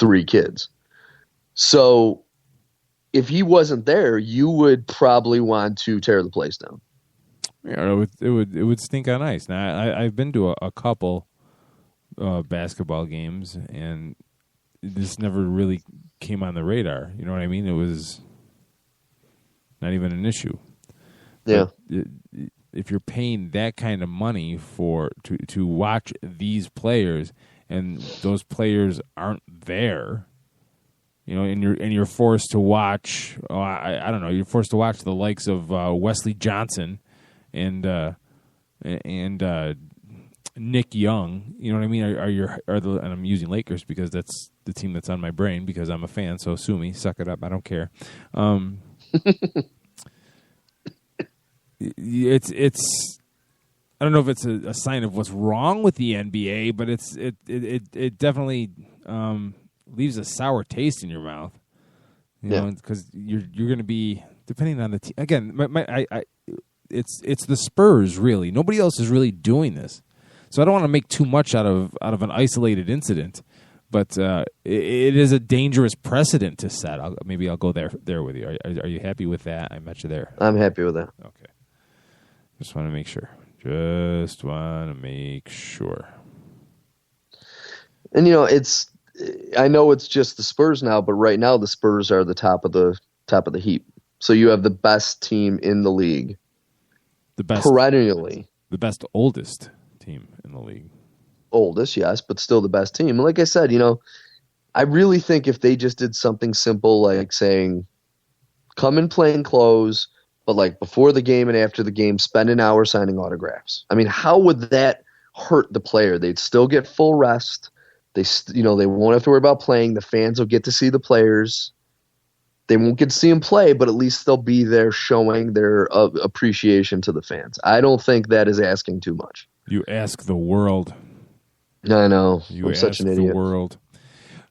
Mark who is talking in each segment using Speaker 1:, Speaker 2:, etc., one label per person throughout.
Speaker 1: 3 kids. So if he wasn't there, you would probably want to tear the place down.
Speaker 2: Yeah, it would stink on ice. Now I've been to a couple basketball games, and this never really came on the radar. You know what I mean? It was not even an issue.
Speaker 1: Yeah.
Speaker 2: But if you're paying that kind of money to watch these players, and those players aren't there, you know, and you're forced to watch. I don't know. You're forced to watch the likes of Wesley Johnson and Nick Young. You know what I mean? And I'm using Lakers because that's the team that's on my brain because I'm a fan. So sue me, suck it up. I don't care. It's I don't know if it's a sign of what's wrong with the NBA, but it definitely leaves a sour taste in your mouth. You know, because you're going to be depending on the team. Again, it's the Spurs really. Nobody else is really doing this, so I don't want to make too much out of an isolated incident. But it is a dangerous precedent to set. Maybe I'll go there with you. Are you happy with that? I met you there.
Speaker 1: I'm happy with that.
Speaker 2: Okay. Just want to make sure.
Speaker 1: And, you know, I know it's just the Spurs now, but right now the Spurs are the top of the heap. So you have the best team in the league.
Speaker 2: The best
Speaker 1: perennially.
Speaker 2: The best oldest team in the league.
Speaker 1: Oldest, yes, but still the best team. And like I said, you know, I really think if they just did something simple like saying, come in plain clothes, but like before the game and after the game, spend an hour signing autographs. I mean, how would that hurt the player? They'd still get full rest. They won't have to worry about playing. The fans will get to see the players. They won't get to see them play, but at least they'll be there showing their appreciation to the fans. I don't think that is asking too much.
Speaker 2: You ask the world.
Speaker 1: I know.
Speaker 2: You
Speaker 1: I'm such an idiot.
Speaker 2: The world.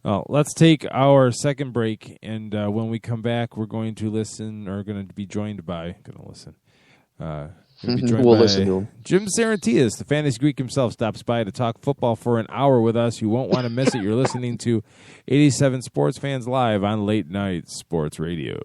Speaker 2: Well, let's take our second break, and when we come back, we're going to listen, or going to be joined by, listen by Jim Sarantias, the fantasy Greek himself, stops by to talk football for an hour with us. You won't want to miss it. You're listening to 87 Sports Fans Live on Late Night Sports Radio.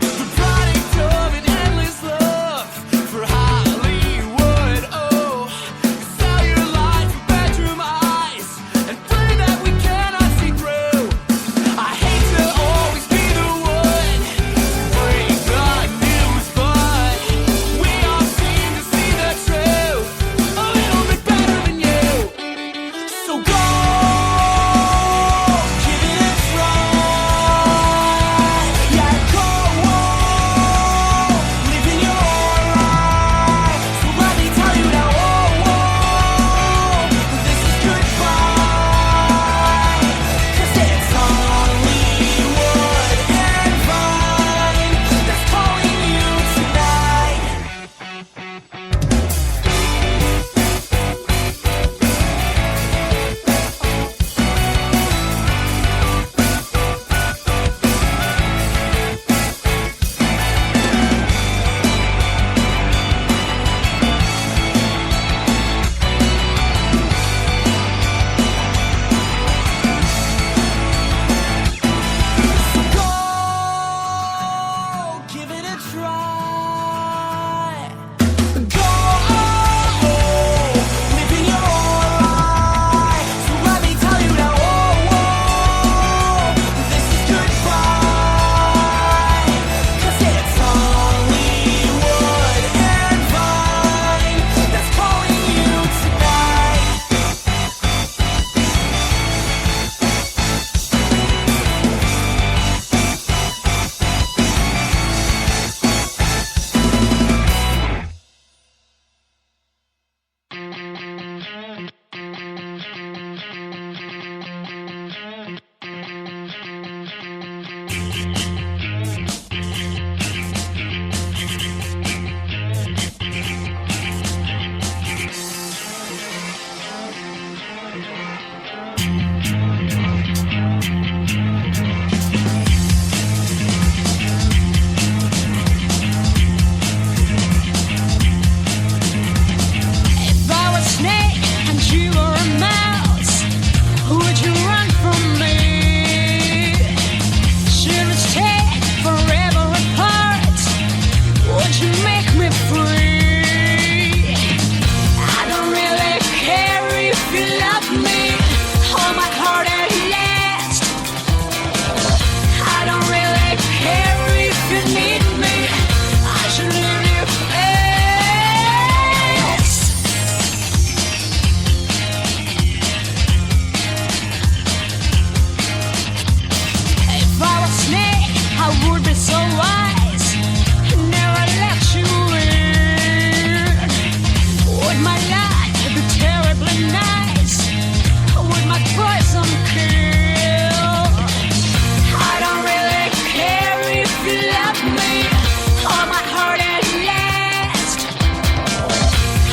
Speaker 3: The product of it try. Go, living your own life. So let me tell you now, this is goodbye. 'Cause it's Hollywood and Vine that's calling you tonight. If I was a snake and you were a mouse, would you run from me? Should we stay forever apart? Would you make me free? I don't really care if you love me. Hold my heart at last. I don't really care if you need me. I should leave you fast. If I was a snake, I would be so wise. Never let you in. Would my life be terribly nice? Would my poison kill? I don't really care if you love me. Hold my heart at last.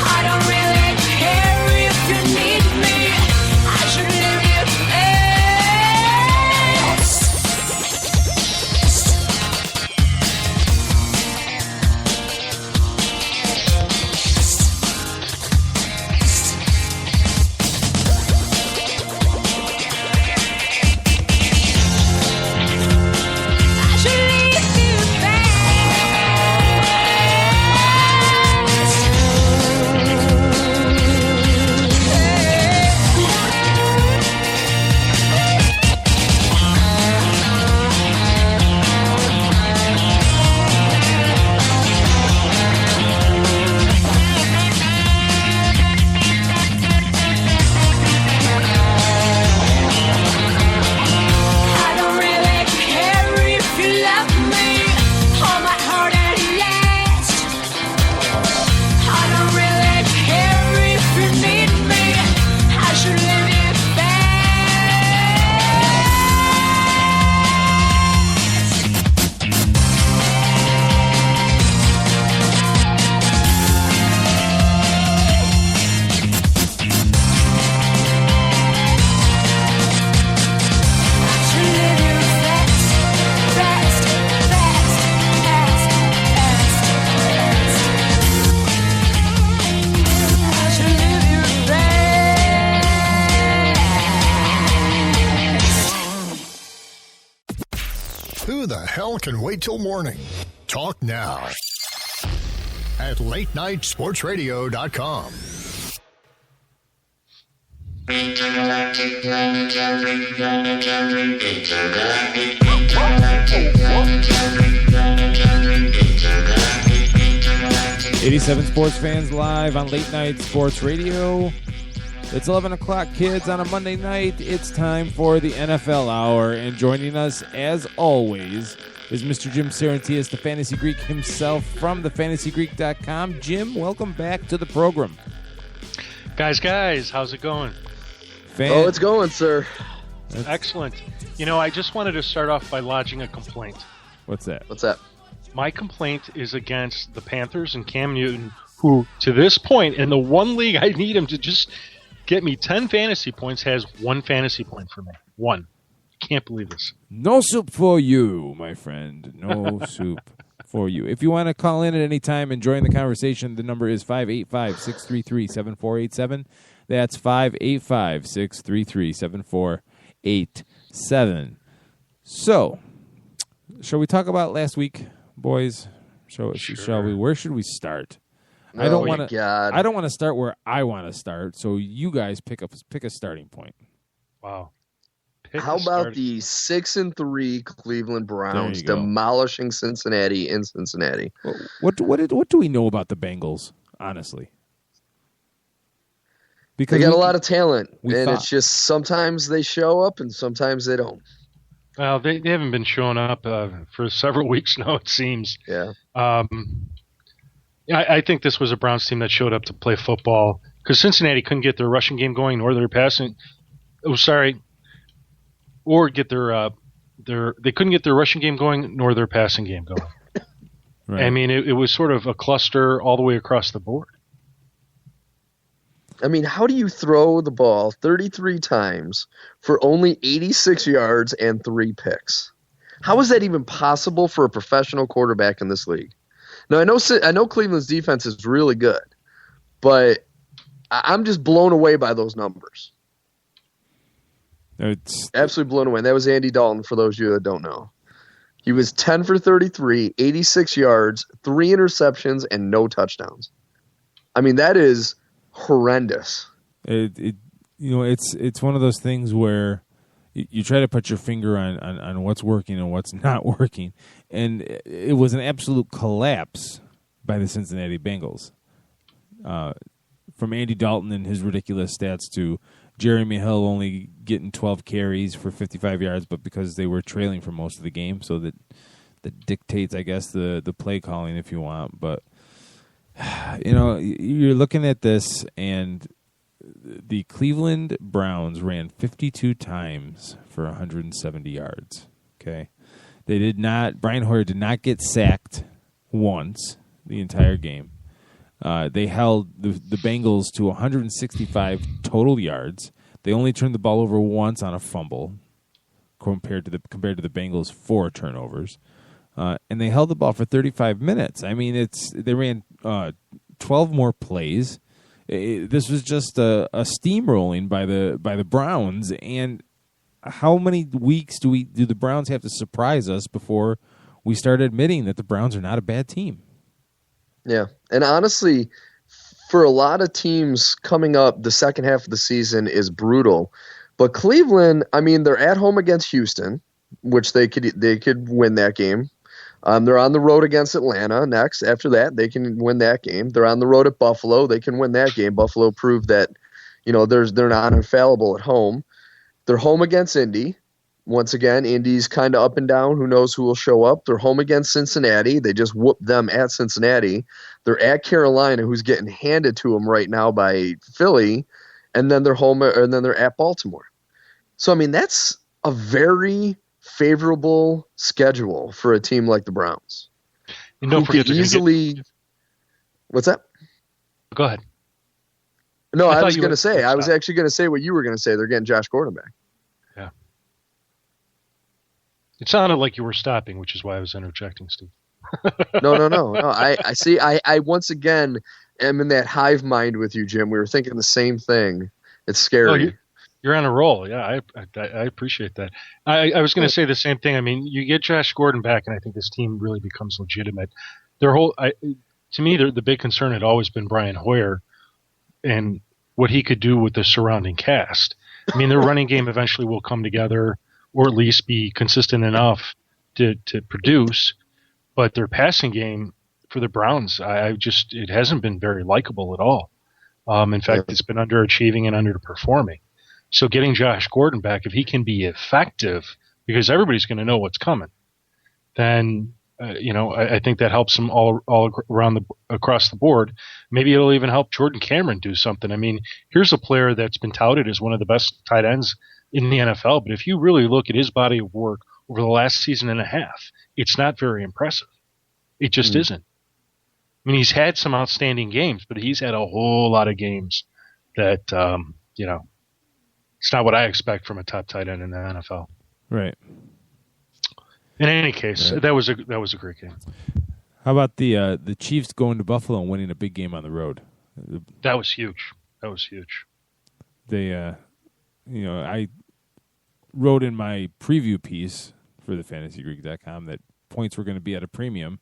Speaker 3: I don't really care if you need me. I should leave you fast. I should leave you I don't really care if you love me. Hold my heart at last. I don't really care if you need me. I should leave you fast. I should leave you fast, fast, fast, fast, fast, fast. I should leave you fast.
Speaker 4: Who the hell can wait till morning? Talk now at latenightsportsradio.com.
Speaker 5: Intergalactic,
Speaker 2: 87 Sports Fans live on Late Night Sports Radio. It's 11 o'clock, kids, on a Monday night. It's time for the NFL Hour, and joining us, as always, is Mr. Jim Sarentias, the Fantasy Greek himself from thefantasygreek.com. Jim, welcome back to the program.
Speaker 6: Guys, how's it going?
Speaker 1: Oh, it's going, sir.
Speaker 6: Excellent. You know, I just wanted to start off by lodging a complaint.
Speaker 2: What's that?
Speaker 1: What's that?
Speaker 6: My complaint is against the Panthers and Cam Newton, who, to this point, in the one league I need him to just get me 10 fantasy points, has 1 fantasy point for me. 1. Can't believe this.
Speaker 2: No soup for you, my friend. No soup for you. If you want to call in at any time and join the conversation, the number is 585-633-7487. That's 585-633-7487. So, shall we talk about last week, boys? Shall we? Where should we start? I don't want to start where I want to start. So you guys pick a starting point.
Speaker 6: Wow.
Speaker 1: How about the 6-3 Cleveland Browns demolishing Cincinnati in Cincinnati?
Speaker 2: What do we know about the Bengals, honestly? Because
Speaker 1: they got a lot of talent, and it's just sometimes they show up and sometimes they don't.
Speaker 6: Well, they haven't been showing up for several weeks now, it seems.
Speaker 1: Yeah.
Speaker 6: I think this was a Browns team that showed up to play football because Cincinnati couldn't get their rushing game going nor their passing. Or get they couldn't get their rushing game going nor their passing game going.
Speaker 2: Right.
Speaker 6: I mean, it was sort of a cluster all the way across the board.
Speaker 1: I mean, how do you throw the ball 33 times for only 86 yards and 3 picks? How is that even possible for a professional quarterback in this league? Now, I know Cleveland's defense is really good, but I'm just blown away by those numbers.
Speaker 2: It's
Speaker 1: absolutely blown away. And that was Andy Dalton, for those of you that don't know. He was 10 for 33, 86 yards, 3 interceptions, and no touchdowns. I mean, that is horrendous.
Speaker 2: It's one of those things where you try to put your finger on what's working and what's not working, and it was an absolute collapse by the Cincinnati Bengals. From Andy Dalton and his ridiculous stats to Jeremy Hill only getting 12 carries for 55 yards, but because they were trailing for most of the game, so that dictates, I guess, the play calling if you want, but. You're looking at this, and the Cleveland Browns ran 52 times for 170 yards. Okay, Brian Hoyer did not get sacked once the entire game. They held the Bengals to 165 total yards. They only turned the ball over once on a fumble, compared to the Bengals' 4 turnovers. And they held the ball for 35 minutes. I mean, they ran 12 more plays. This was just a steamrolling by the Browns. And how many weeks do the Browns have to surprise us before we start admitting that the Browns are not a bad team?
Speaker 1: Yeah, and honestly, for a lot of teams coming up, the second half of the season is brutal. But Cleveland, I mean, they're at home against Houston, which they could win that game. They're on the road against Atlanta next. After that, they can win that game. They're on the road at Buffalo. They can win that game. Buffalo proved that, they're not infallible at home. They're home against Indy. Once again, Indy's kind of up and down. Who knows who will show up? They're home against Cincinnati. They just whooped them at Cincinnati. They're at Carolina, who's getting handed to them right now by Philly, and then they're at Baltimore. So I mean, that's a very favorable schedule for a team like the Browns.
Speaker 6: And don't forget
Speaker 1: easily. What's that?
Speaker 6: Go ahead.
Speaker 1: No, I was going to say. I was actually going to say what you were going to say. They're getting Josh Gordon back.
Speaker 6: Yeah. It sounded like you were stopping, which is why I was interjecting, Steve.
Speaker 1: No. I see. I once again am in that hive mind with you, Jim. We were thinking the same thing. It's scary.
Speaker 6: You're on a roll. Yeah, I appreciate that. I was going to say the same thing. I mean, you get Josh Gordon back, and I think this team really becomes legitimate. To me, the big concern had always been Brian Hoyer and what he could do with the surrounding cast. I mean, their running game eventually will come together, or at least be consistent enough to produce. But their passing game for the Browns, it hasn't been very likable at all. In fact, it's been underachieving and underperforming. So getting Josh Gordon back, if he can be effective, because everybody's going to know what's coming, then I think that helps him all around across the board. Maybe it'll even help Jordan Cameron do something. I mean, here's a player that's been touted as one of the best tight ends in the NFL, but if you really look at his body of work over the last season and a half, it's not very impressive. It just isn't. I mean, he's had some outstanding games, but he's had a whole lot of games that it's not what I expect from a top tight end in the NFL.
Speaker 2: Right.
Speaker 6: In any case, that was a great game.
Speaker 2: How about the Chiefs going to Buffalo and winning a big game on the road?
Speaker 6: That was huge.
Speaker 2: They, I wrote in my preview piece for the fantasygreek.com that points were going to be at a premium,